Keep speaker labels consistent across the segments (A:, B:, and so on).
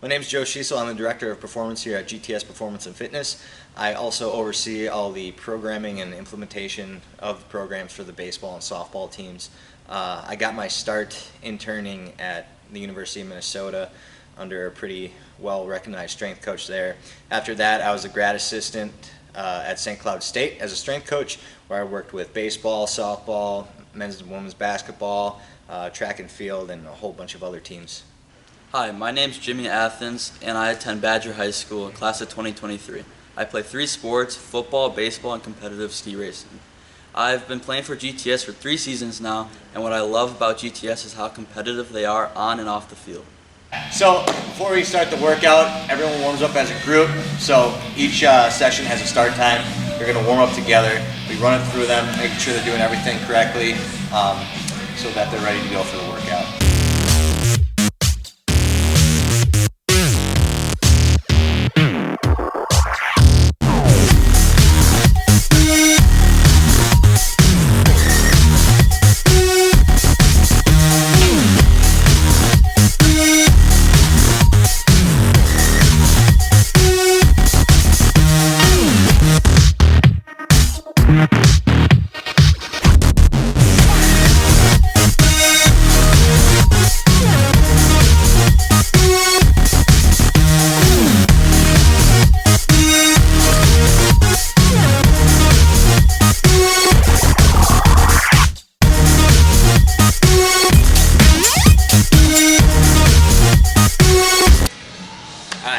A: My name is Joe Schiesel. I'm the Director of Performance here at GTS Performance and Fitness. I also oversee all the programming and implementation of the programs for the baseball and softball teams. I got my start interning at the University of Minnesota under a pretty well-recognized strength coach there. After that, I was a grad assistant at St. Cloud State as a strength coach, where I worked with baseball, softball, men's and women's basketball, track and field, and a whole bunch of other teams.
B: Hi, my name's Jimmy Athens, and I attend Badger High School, class of 2023. I play 3 sports: football, baseball, and competitive ski racing. I've been playing for GTS for 3 seasons now, and what I love about GTS is how competitive they are on and off the field.
A: So before we start the workout, everyone warms up as a group. So each session has a start time. They're going to warm up together. We run it through them, making sure they're doing everything correctly so that they're ready to go for the workout.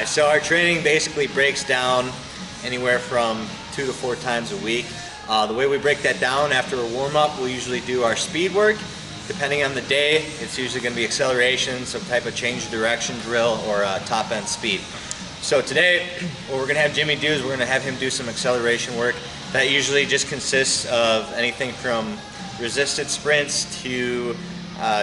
A: So our training basically breaks down anywhere from 2 to 4 times a week. The way we break that down, after a warm-up, we'll usually do our speed work. Depending on the day, it's usually going to be acceleration, some type of change of direction drill, or top-end speed. So today, what we're going to have Jimmy do is we're going to have him do some acceleration work. That usually just consists of anything from resisted sprints to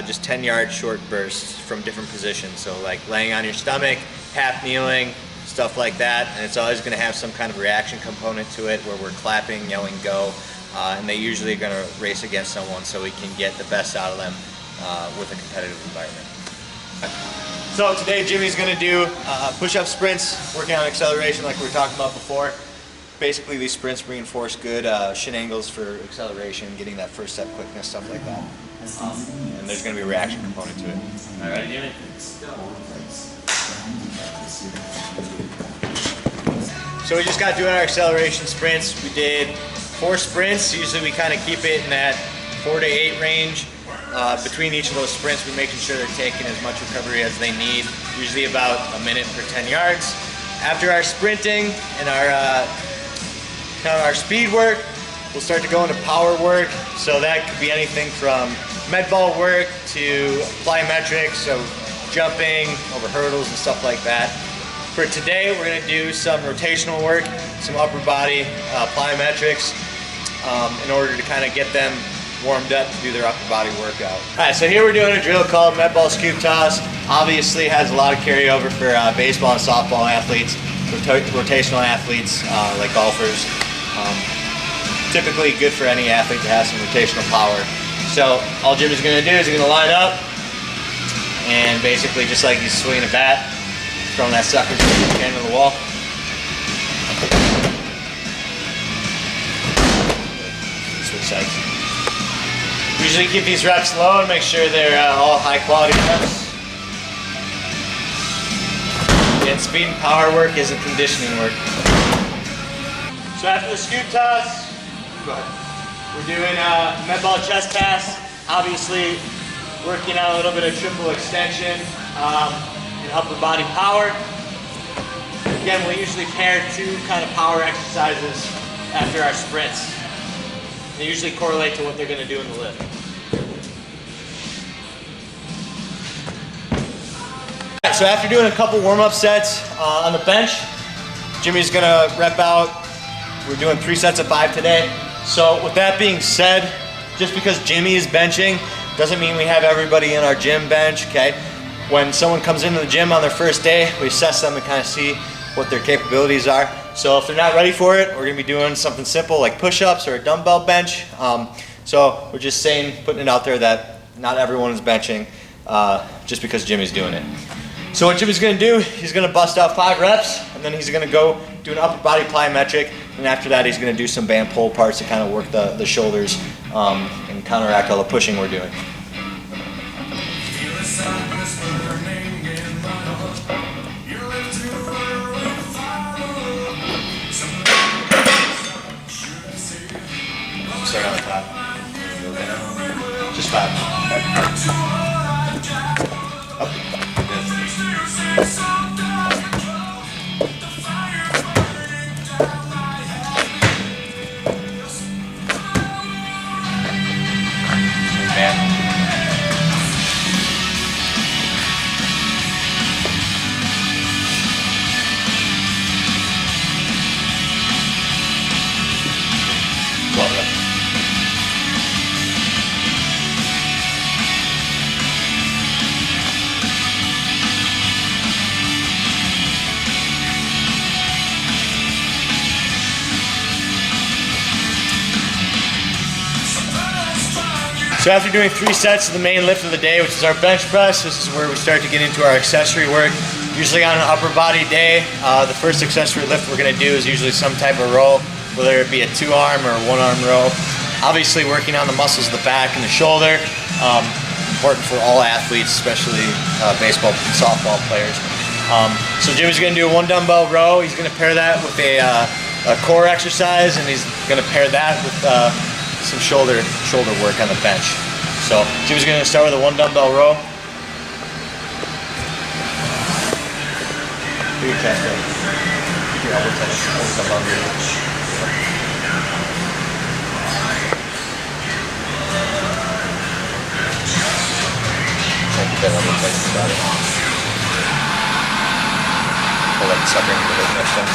A: just 10-yard short bursts from different positions. So like laying on your stomach, half kneeling, stuff like that. And it's always going to have some kind of reaction component to it where we're clapping, yelling go, and they usually are going to race against someone so we can get the best out of them with a competitive environment. So today Jimmy's going to do push-up sprints, working on acceleration like we were talking about before. Basically these sprints reinforce good shin angles for acceleration, getting that first step quickness, stuff like that. And there's going to be a reaction component to it. All right, Jimmy? So we just got doing our acceleration sprints. We did 4 sprints. Usually we kind of keep it in that 4 to 8 range. Between each of those sprints, we're making sure they're taking as much recovery as they need, usually about a minute per 10 yards. After our sprinting and our speed work, we'll start to go into power work. So that could be anything from med ball work to plyometrics, so jumping over hurdles and stuff like that. For today, we're going to do some rotational work, some upper body plyometrics in order to kind of get them warmed up to do their upper body workout. All right, so here we're doing a drill called med ball scoop toss. Obviously has a lot of carryover for baseball and softball athletes, rotational athletes like golfers. Typically good for any athlete to have some rotational power. So all Jimmy's going to do is he's going to line up and basically just like he's swinging a bat, throwing that sucker into the wall. Switch sides. Usually keep these reps low and make sure they're all high quality reps. And speed and power work isn't conditioning work. So after the scoop toss, we're doing med ball chest pass. Obviously working out a little bit of triple extension and upper body power. Again, we usually pair 2 kind of power exercises after our sprints. They usually correlate to what they're going to do in the lift. So after doing a couple warm-up sets on the bench, Jimmy's going to rep out. We're doing 3 sets of 5 today. So with that being said, just because Jimmy is benching doesn't mean we have everybody in our gym bench, okay? When someone comes into the gym on their first day, we assess them and kind of see what their capabilities are. So if they're not ready for it, we're gonna be doing something simple like push-ups or a dumbbell bench. So we're just saying, putting it out there that not everyone is benching just because Jimmy's doing it. So what Jimmy's gonna do, he's gonna bust out 5 reps, and then he's gonna go do an upper body plyometric, and after that he's gonna do some band pull parts to kind of work the shoulders and counteract all the pushing we're doing. Start on the top. Just 5. Up. So after doing 3 sets of the main lift of the day, which is our bench press, this is where we start to get into our accessory work. Usually on an upper body day, the first accessory lift we're gonna do is usually some type of row, whether it be a 2-arm or a 1-arm row. Obviously working on the muscles of the back and the shoulder, important for all athletes, especially baseball and softball players. So Jimmy's gonna do a 1 dumbbell row. He's gonna pair that with a core exercise, and he's gonna pair that with some shoulder work on the bench. So Jimmy's gonna start with a 1 dumbbell row. Do your chest up. Keep your elbow tennis. Hold up under you. Keep that elbow tight to the body. Pull that sucker into the hip next time.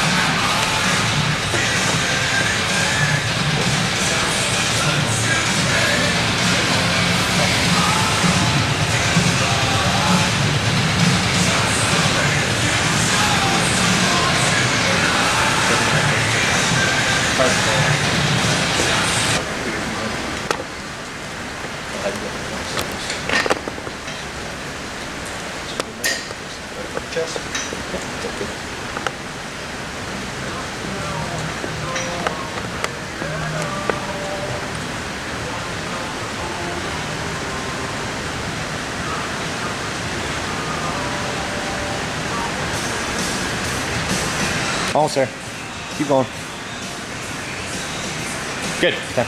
A: Almost there. Keep going. Good. Come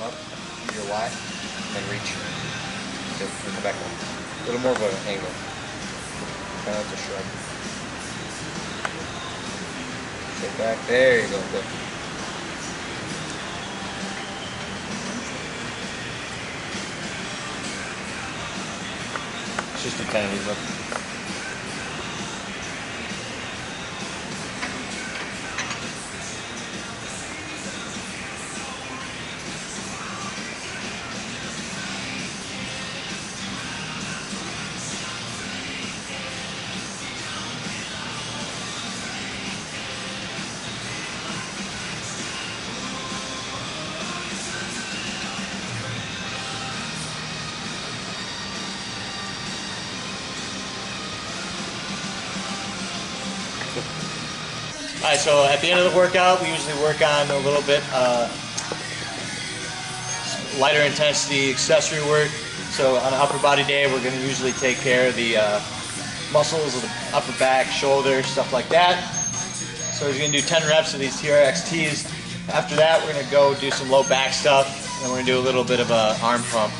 A: up, do your Y, and then reach. Good. Come back up. A little more of an angle. Kind of like a shrug. Get back. There you go. Good. It's just a 10 of these up. Alright, so at the end of the workout, we usually work on a little bit lighter intensity accessory work. So on an upper body day, we're going to usually take care of the muscles of the upper back, shoulder, stuff like that. So we're going to do 10 reps of these TRXTs. After that, we're going to go do some low back stuff, and we're going to do a little bit of an arm pump.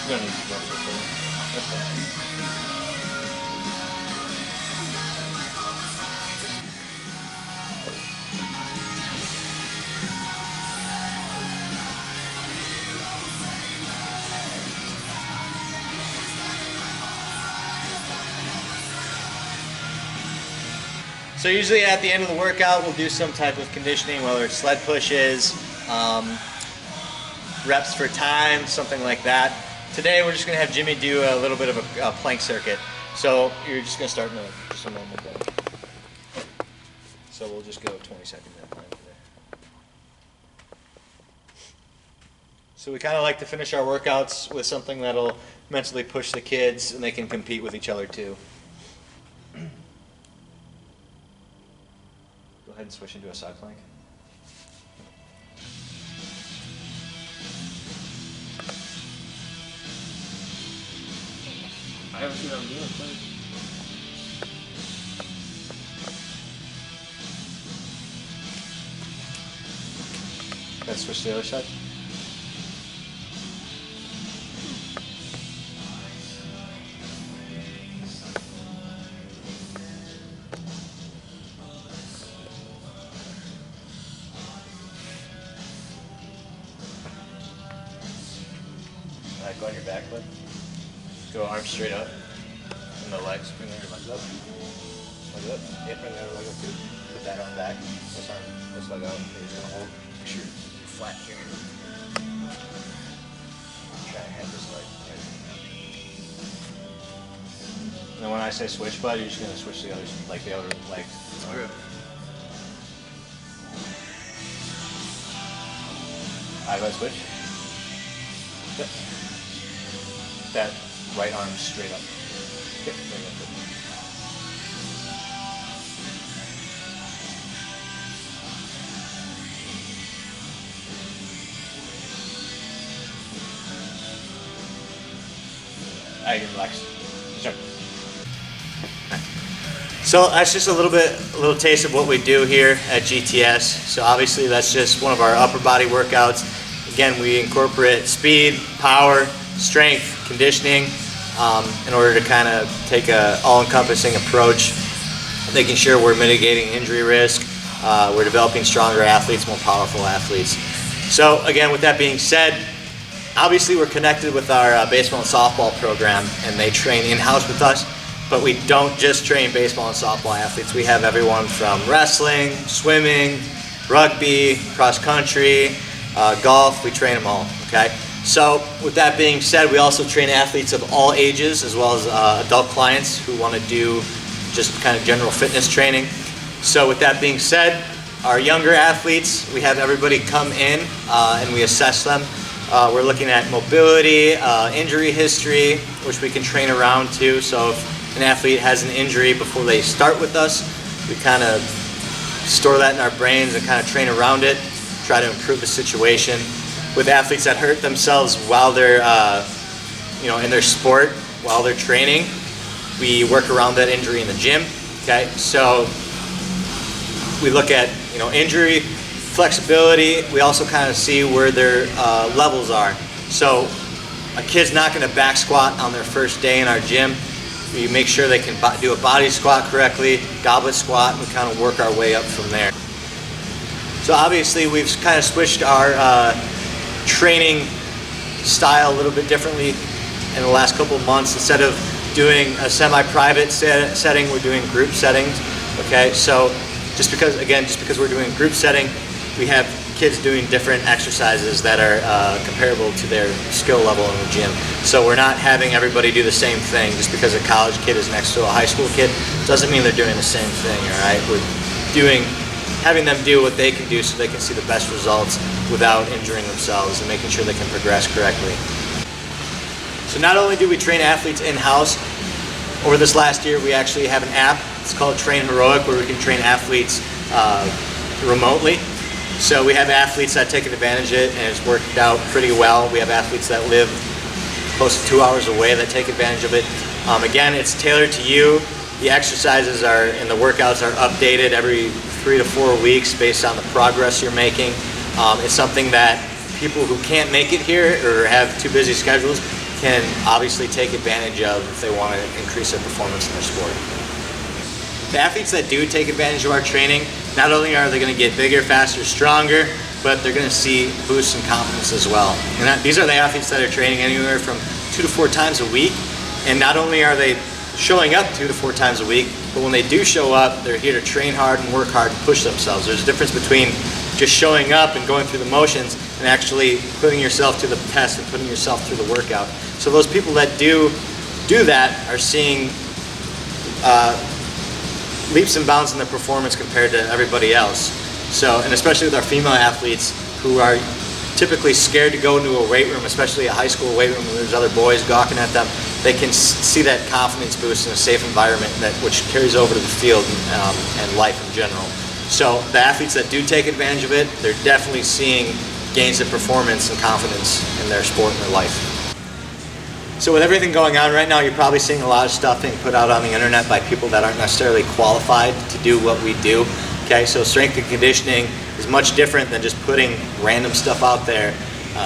A: You don't need to go for it. That's fine. So usually at the end of the workout, we'll do some type of conditioning, whether it's sled pushes, reps for time, something like that. Today we're just going to have Jimmy do a little bit of a plank circuit. So you're just going to start in just a normal plank. So we'll just go 20-second minute time today. So we kind of like to finish our workouts with something that'll mentally push the kids and they can compete with each other too. Go ahead and switch into a side plank.
B: I haven't seen them do it.
A: Let's switch to the other side. Alright, go on your back foot. Go arms straight up. And the legs, bring your legs up. Leg up. Yeah, bring the other leg up too. Put that arm back. This arm, this leg out. You're just gonna hold. Make sure you're flat here. Try to have this leg right. And then when I say switch, bud, you're just gonna switch the other, like the other leg.
B: Okay.
A: Alright, let's switch. Yep. That right arm straight up. Yep, very good. Alright, you can relax. Sure. So that's just a little taste of what we do here at GTS. So obviously that's just one of our upper body workouts. Again, we incorporate speed, power, strength, conditioning in order to kind of take a all-encompassing approach, making sure we're mitigating injury risk, we're developing stronger athletes, more powerful athletes. So again, with that being said, obviously we're connected with our baseball and softball program, and they train in-house with us, but we don't just train baseball and softball athletes. We have everyone from wrestling, swimming, rugby, cross country, golf, we train them all, okay? So with that being said, we also train athletes of all ages, as well as adult clients who want to do just kind of general fitness training. So with that being said, our younger athletes, we have everybody come in and we assess them. We're looking at mobility, injury history, which we can train around too. So if an athlete has an injury before they start with us, we kind of store that in our brains and kind of train around it, try to improve the situation. With athletes that hurt themselves while they're in their sport, while they're training, we work around that injury in the gym. Okay, so we look at injury, flexibility. We also kind of see where their levels are. So a kid's not going to back squat on their first day in our gym. We make sure they can do a body squat correctly, goblet squat, and we kind of work our way up from there. So obviously we've kind of switched our training style a little bit differently in the last couple of months. Instead of doing a semi-private setting, we're doing group settings. Okay, so just because we're doing group setting, we have kids doing different exercises that are comparable to their skill level in the gym. So we're not having everybody do the same thing. Just because a college kid is next to a high school kid doesn't mean they're doing the same thing. All right, we're having them do what they can do so they can see the best results without injuring themselves and making sure they can progress correctly. So not only do we train athletes in-house, over this last year we actually have an app. It's called Train Heroic, where we can train athletes remotely. So we have athletes that take advantage of it, and it's worked out pretty well. We have athletes that live close to 2 hours away that take advantage of it. Again, it's tailored to you. The exercises and the workouts are updated every 3 to 4 weeks based on the progress you're making. It's something that people who can't make it here or have too busy schedules can obviously take advantage of if they want to increase their performance in their sport. The athletes that do take advantage of our training, not only are they going to get bigger, faster, stronger, but they're going to see boosts in confidence as well. And these are the athletes that are training anywhere from 2 to 4 times a week. And not only are they showing up 2 to 4 times a week, but when they do show up, they're here to train hard and work hard and push themselves. There's a difference between just showing up and going through the motions and actually putting yourself to the test and putting yourself through the workout. So those people that do that are seeing leaps and bounds in their performance compared to everybody else. So, and especially with our female athletes who are typically scared to go into a weight room, especially a high school weight room when there's other boys gawking at them, they can see that confidence boost in a safe environment which carries over to the field and life in general. So the athletes that do take advantage of it, they're definitely seeing gains in performance and confidence in their sport and their life. So with everything going on right now, you're probably seeing a lot of stuff being put out on the internet by people that aren't necessarily qualified to do what we do. Okay, so strength and conditioning is much different than just putting random stuff out there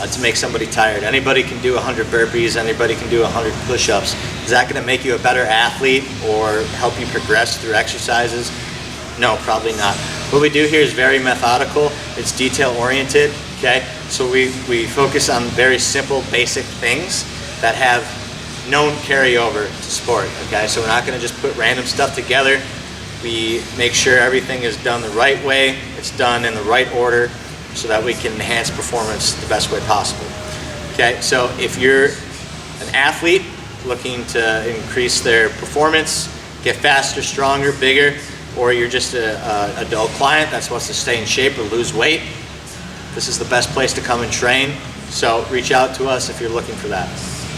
A: to make somebody tired. Anybody can do 100 burpees, anybody can do 100 push-ups. Is that going to make you a better athlete or help you progress through exercises? No, probably not. What we do here is very methodical. It's detail-oriented, okay? So we focus on very simple, basic things that have known carryover to sport, okay? So we're not gonna just put random stuff together. We make sure everything is done the right way, it's done in the right order so that we can enhance performance the best way possible. Okay, so if you're an athlete looking to increase their performance, get faster, stronger, bigger, or you're just an adult client that wants to stay in shape or lose weight, this is the best place to come and train. So reach out to us if you're looking for that.